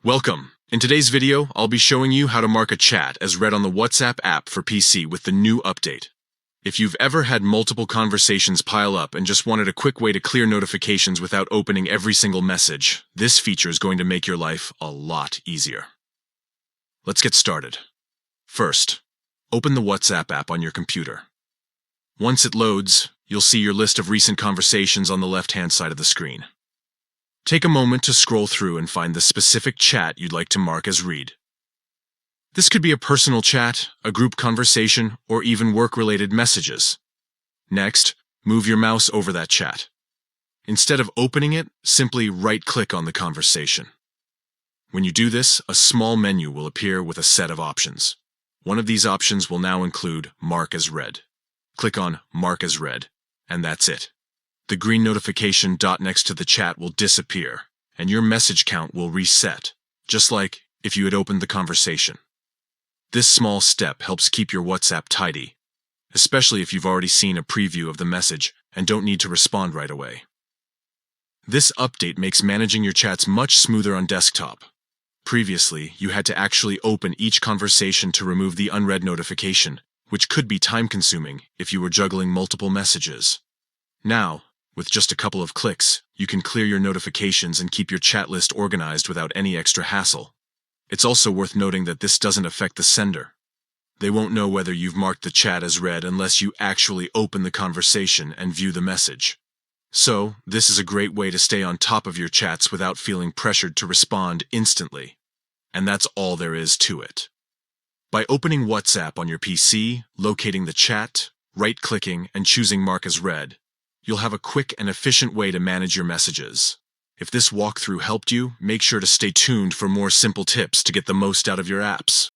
Welcome! In today's video, I'll be showing you how to mark a chat as read on the WhatsApp app for PC with the new update. If you've ever had multiple conversations pile up and just wanted a quick way to clear notifications without opening every single message, this feature is going to make your life a lot easier. Let's get started. First, open the WhatsApp app on your computer. Once it loads, you'll see your list of recent conversations on the left-hand side of the screen. Take a moment to scroll through and find the specific chat you'd like to mark as read. This could be a personal chat, a group conversation, or even work-related messages. Next, move your mouse over that chat. Instead of opening it, simply right-click on the conversation. When you do this, a small menu will appear with a set of options. One of these options will now include Mark as Read. Click on Mark as Read, and that's it. The green notification dot next to the chat will disappear, and your message count will reset, just like if you had opened the conversation. This small step helps keep your WhatsApp tidy, especially if you've already seen a preview of the message and don't need to respond right away. This update makes managing your chats much smoother on desktop. Previously, you had to actually open each conversation to remove the unread notification, which could be time-consuming if you were juggling multiple messages. Now, with just a couple of clicks, you can clear your notifications and keep your chat list organized without any extra hassle. It's also worth noting that this doesn't affect the sender. They won't know whether you've marked the chat as read unless you actually open the conversation and view the message. So, this is a great way to stay on top of your chats without feeling pressured to respond instantly. And that's all there is to it. By opening WhatsApp on your PC, locating the chat, right-clicking, and choosing Mark as Read, you'll have a quick and efficient way to manage your messages. If this walkthrough helped you, make sure to stay tuned for more simple tips to get the most out of your apps.